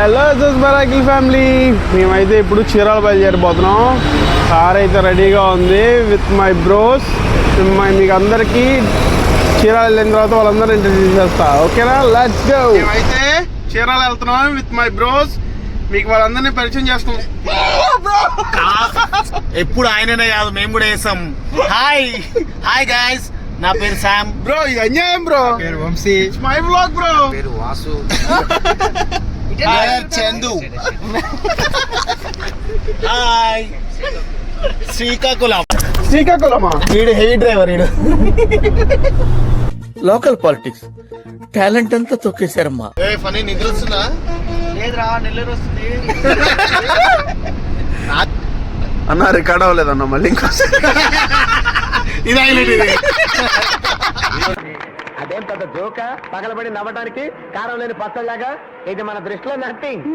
Hello miracle family, మేమైతే ఇప్పుడు Chirala బయలుదేరిపోతున్నాం. Car అయితే రెడీగా ఉంది విత్ మై బ్రోస్. మీకు అందరికీ చీరాల వెళ్ళిన తర్వాత వాళ్ళందరూ ఇంట్రడ్యూస్ చేస్తా. ఓకేనా, లెట్స్ గో. మేమైతే చీరాల వెళ్తున్నాం విత్ మై బ్రోస్. మీకు వాళ్ళందరినీ పరిచయం చేస్తున్నాం. ఎప్పుడు ఆయననే కాదు, మేము కూడా వేసాం. హాయ్ హాయ్ గైస్, నా పేరు శామ్ బ్రో. ఇది అన్యాయం బ్రో. పేరు వంశీ. My blog bro. పేరు వాసు. చందు. హాయ్ శ్రీకాకుళమా? వీడు హెవీ డ్రైవర్. వీడు లోకల్ పాలిటిక్స్ టాలెంట్ అంతా తొక్కేశారమ్మా. ఫనీ నిద్ర వస్తుందా? లేదురా, నెల్లూరు వస్తుంది. అన్న రికార్డ్ అవ్వలేదన్న, మళ్ళీ ఇంకోసారి. ఇది హైలైట్. ఇది అదేం పెద్ద జోక, పగలబడి నవ్వడానికి కారం లేని పచ్చలాగా. ఇది మన దృష్టిలో నథింగ్.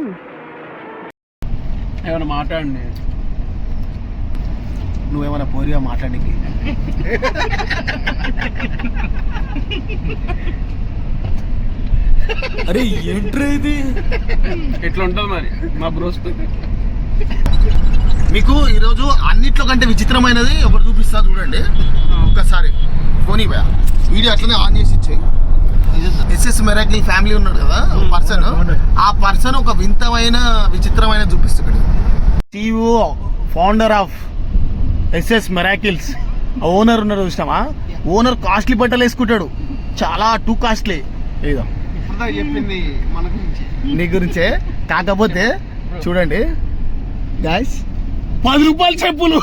ఏమైనా మాట్లాడండి. నువ్వేమైనా పోరిగా మాట్లాడింది. అరే ఏంట్రా ఇది? ఎట్లా ఉంటుంది మరి మా బ్రోస్? మీకు ఈరోజు అన్నిట్లో కంటే విచిత్రమైనది ఒకటి చూపిస్తా, చూడండి ఒక్కసారి. పోనీ భయ వీడియో అట్లనే ఆన్ చేసి ఇచ్చేయి. ఎస్ఎస్ మెరాకిల్ ఫ్యామిలీ ఉన్నాడు కదా పర్సన్, ఆ పర్సన్ ఒక వింతమైన విచిత్రమైన చూపిస్తాడు. CEO founder of SS miracles owner ఉన్నారు, చూసినామా? ఓనర్ కాస్ట్లీ బట్టలు వేసుకుంటాడు, చాలా టూ కాస్ట్లీ. ఏదో చెప్పింది మన గురించి, నీ గురించే. కాకపోతే చూడండి గాయ్స్, 10 రూపాయల చెప్పులు.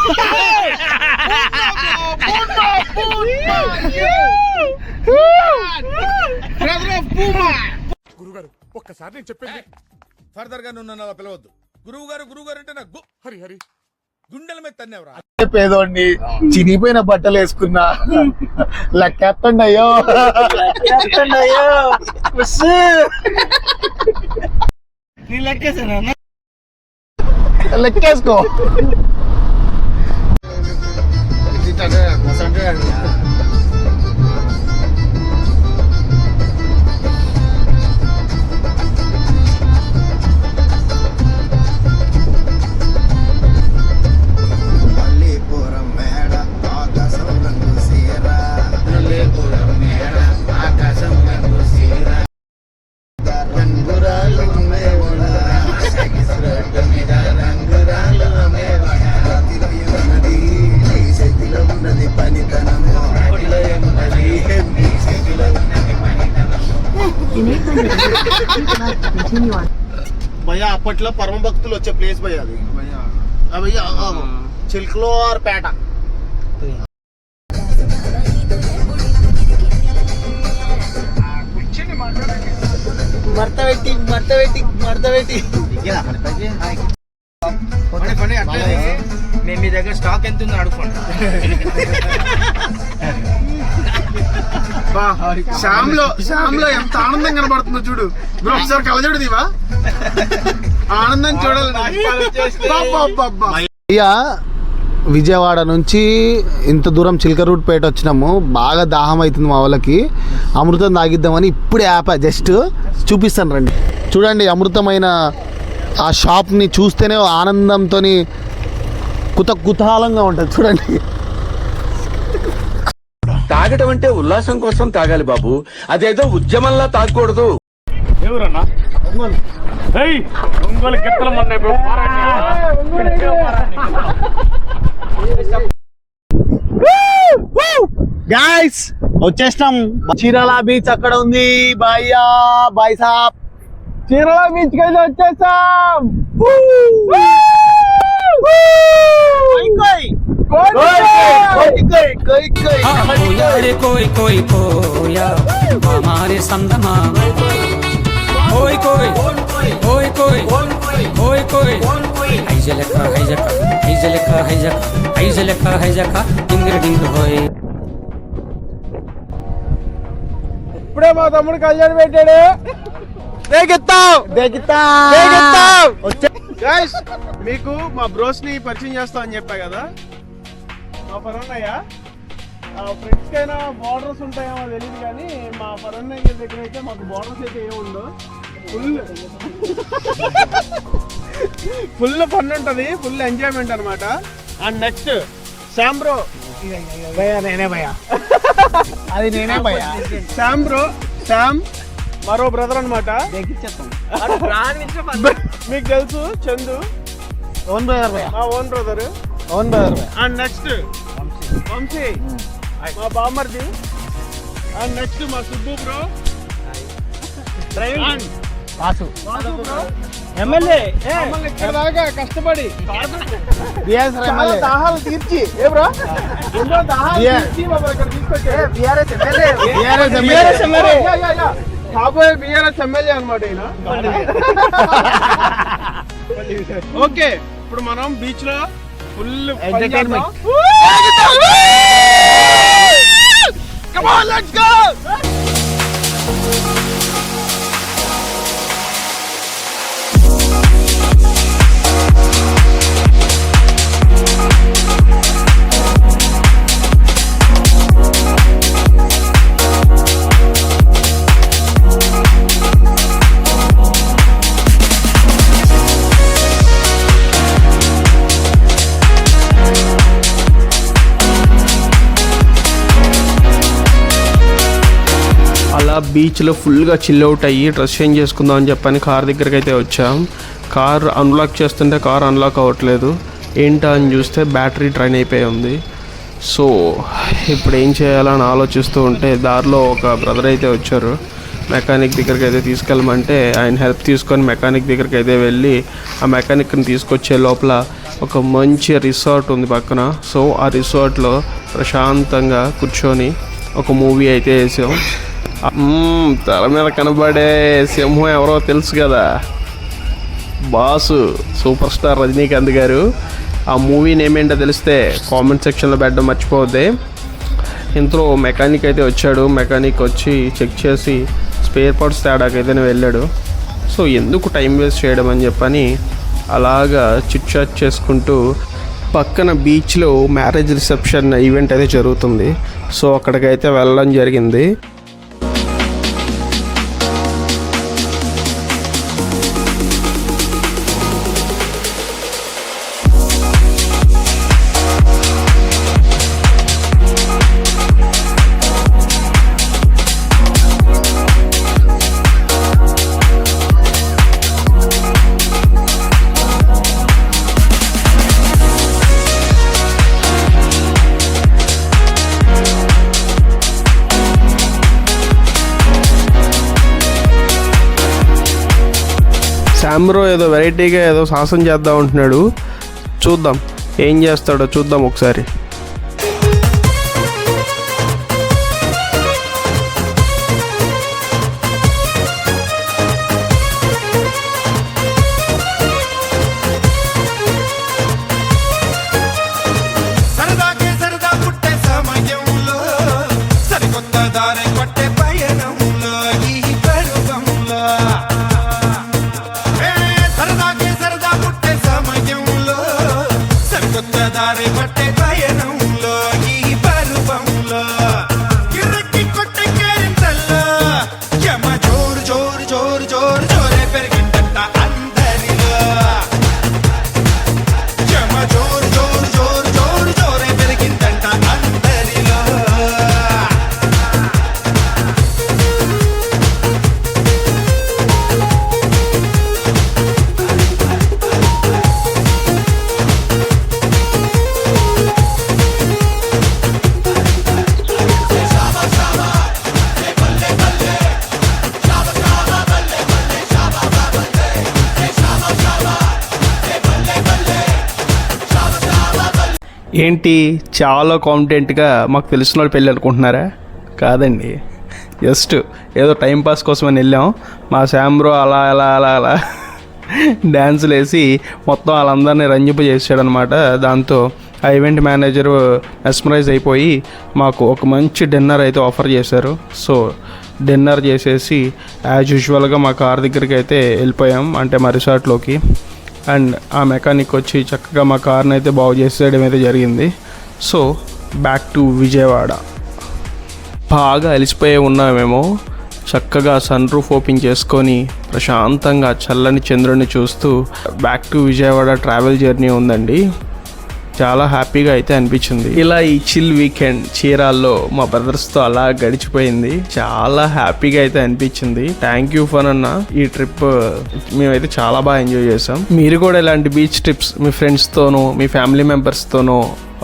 గురుగారు ఒక్కసారి నేను చెప్పండి. ఫర్దర్ గా నువ్వు నన్ను పిలవద్దు. గురువు గారు అంటే నాకు హరి హరి గుండెల మీద తన్నేవరా. పేదోడిని చినిగిపోయిన బట్టలు వేసుకున్నా లెక్కేస్తండి. అయ్యో లెక్కేసుకో. భయ్యా అప్పట్లో పరమ భక్తులు వచ్చే ప్లేస్ భయ్యా అది. భయ్యా చిల్క్లోర్ పేట. మడత పెట్టి నేను మీ దగ్గర స్టాక్ ఎంత ఉందో అడుగుకోండి. శ్యామ్ లో ఎంత ఆనందం కనబడుతుందో చూడు బ్రో. ఒకసారి కలజోడు దీవా, ఆనందం చూడాలి. విజయవాడ నుంచి ఇంత దూరం చిలక రూట్ పేట వచ్చినాము. బాగా దాహం అవుతుంది మా వాళ్ళకి. అమృతం తాగిద్దామని ఇప్పుడు యాప్ జస్ట్ చూపిస్తాను రండి. చూడండి, అమృతమైన ఆ షాప్ని చూస్తేనే ఆనందంతో కుతూహలంగా ఉంటుంది. చూడండి, తాగటం అంటే ఉల్లాసం కోసం తాగాలి బాబు, అదేదో ఉద్యమంలా తాగకూడదు. ఎవరన్నా ఒంగోలు గిత్తల మొన్న గాయ్స్ వచ్చేసినాం. చీరాల బీచ్ అక్కడ ఉంది. బాయ్యా బాయ్ సాబ్, చీరాల బీచ్ కి అయితే వచ్చేసాం. कोई कोई कोया हमारे संदमा कोई कोई कोई कोई कोई कोई हैजलका हैजका डिंगर डिंग होए. ఇప్పుడే మా తమ్ముడు కళ్యాణ్ పెట్టాడు. గైస్ మీకు మా బ్రోస్ ని పరిచయం చేస్తా అని చెప్పా కదా. మా పరన్నయ్య ఫ్రెండ్స్ కైనా బార్డర్స్ ఉంటాయేమో తెలియదు, కానీ మా పరన్నయ్య దగ్గర అయితే మాకు బార్డర్స్ అయితే ఏముండవు. ఫుల్ ఫన్ ఉంటుంది, ఫుల్ ఎంజాయ్మెంట్ అనమాట. And next Sam bro. నేనే భయ్యా, అది నేనే భయ్యా. శామ్ బ్రో, శామ్ మరో బ్రదర్ అనమాట. మీకు తెలుసు చందు, ఓన్ బ్రదర్ భయ్యా, మా own brother. And next Vamshi మా బామ్మర్ది. అండ్ నెక్స్ట్ మా Subbu bro. Driving Vasu MLA ఇక్కడ దాకా కష్టపడి చాలా దాహాలు తీర్చి బ్రో ఎన్నో దాహాలు తీర్చి మమ్మల్ని ఇక్కడ తీసుకొచ్చారు. కాబోయే బిఆర్ఎస్ ఎమ్మెల్యే అనమాట ఈయన. ఓకే, ఇప్పుడు మనం బీచ్ లో full entertainment. Come on, let's go! అలా బీచ్లో ఫుల్గా చిల్ అవుట్ అయ్యి డ్రెస్ చేంజ్ చేసుకుందాం అని చెప్పని కార్ దగ్గరికి అయితే వచ్చాం. కార్ అన్లాక్ చేస్తుంటే కార్ అన్లాక్ అవ్వట్లేదు. ఏంటా అని చూస్తే బ్యాటరీ డ్రైన్ అయిపోయి ఉంది. సో ఇప్పుడు ఏం చేయాలని ఆలోచిస్తూ ఉంటే దారిలో ఒక బ్రదర్ అయితే వచ్చారు. మెకానిక్ దగ్గరికి అయితే తీసుకెళ్ళమంటే ఆయన హెల్ప్ తీసుకొని మెకానిక్ దగ్గరికి అయితే వెళ్ళి ఆ మెకానిక్ని తీసుకొచ్చే లోపల ఒక మంచి రిసార్ట్ ఉంది పక్కన. సో ఆ రిసార్ట్లో ప్రశాంతంగా కూర్చొని ఒక మూవీ అయితే వేసాం. తెర మీద కనబడే సింహం ఎవరో తెలుసు కదా, బాసు సూపర్ స్టార్ రజనీకాంత్ గారు. ఆ మూవీ నేమ్ ఏంటో తెలిస్తే కామెంట్ సెక్షన్లో పెట్టడం మర్చిపోవద్దే. ఇంతలో మెకానిక్ అయితే వచ్చాడు. మెకానిక్ వచ్చి చెక్ చేసి స్పేర్ పార్ట్స్ తేడాకైతేనే వెళ్ళాడు. సో ఎందుకు టైం వేస్ట్ చేయడం అని చెప్పని అలాగా చిట్ చాట్ చేసుకుంటూ పక్కన బీచ్లో మ్యారేజ్ రిసెప్షన్ ఈవెంట్ అయితే జరుగుతుంది. సో అక్కడికైతే వెళ్ళడం జరిగింది. శామ్రో ఏదో వెరైటీగా ఏదో సాహసం చేద్దాం అంటున్నాడు. చూద్దాం ఏం చేస్తాడో చూద్దాం ఒకసారి. సరదాకే సరదా పుట్టే సమయంలో సరికొత్త దారి పట్టే పయనంలో ఈ పరువంలో సరదాకే సరదా పుట్టే సమయంలో సరికొత్త దారి పట్టే పయనంలో ఈ పరువంలో కిర్రకి కొట్టే కేరింతల్లో యమ జోరు జోరు జోరు జోరు జోరే పెరిగిందంట అందరిలో. యమ జోరు జోరు జోరు జోరు జోరే పెరిగిందంట అందరిలో. ఏంటి చాలా కాన్ఫిడెంట్గా మాకు తెలిసిన వాళ్ళు పెళ్ళి అనుకుంటున్నారా? కాదండి, జస్ట్ ఏదో టైంపాస్ కోసం అని వెళ్ళాం. మా శామ్రో అలా అలా అలా అలా డ్యాన్సులు వేసి మొత్తం వాళ్ళందరినీ రంజింపు చేసాడనమాట. దాంతో ఆ ఈవెంట్ మేనేజరు మెస్మరైజ్ అయిపోయి మాకు ఒక మంచి డిన్నర్ అయితే ఆఫర్ చేశారు. సో డిన్నర్ చేసేసి యాజ్ యూజువల్గా మా కార్ దగ్గరికి అయితే వెళ్ళిపోయాం, అంటే మా రిసార్ట్లోకి. అండ్ ఆ మెకానిక్ వచ్చి చక్కగా మా కార్ని అయితే బాగు చేసేయడం అయితే జరిగింది. So back to Vijayawada. బాగా అలిసిపోయి ఉన్నామేమో. చక్కగా సన్ రూఫ్ ఓపెన్ చేసుకొని ప్రశాంతంగా చల్లని చంద్రుడిని చూస్తూ back to Vijayawada travel journey ఉందండి. చాలా హ్యాపీగా అయితే అనిపించింది. ఇలా ఈ చిల్ వీకెండ్ చీరాల్లో మా బ్రదర్స్తో అలా గడిచిపోయింది. చాలా హ్యాపీగా అయితే అనిపించింది. థ్యాంక్ యూ ఫర్ అన్న. ఈ ట్రిప్ మేమైతే చాలా బాగా ఎంజాయ్ చేసాం. మీరు కూడా ఇలాంటి బీచ్ ట్రిప్స్ మీ ఫ్రెండ్స్తోనో మీ ఫ్యామిలీ మెంబర్స్తోనో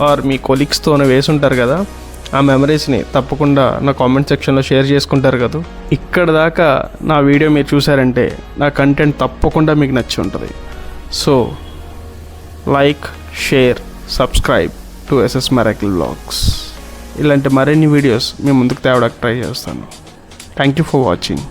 ఆర్ మీ కొలీగ్స్తోనో వేసి ఉంటారు కదా, ఆ మెమరీస్ని తప్పకుండా నా కామెంట్ సెక్షన్లో షేర్ చేసుకుంటారు కదా. ఇక్కడ దాకా నా వీడియో మీరు చూసారంటే నా కంటెంట్ తప్పకుండా మీకు నచ్చి ఉంటుంది. So like, share, subscribe to SS miracle vlogs. ఇలాంటి మరిన్ని వీడియోస్ మీ ముందుకు తేవడానికి ట్రై చేస్తాను. Thank you for watching.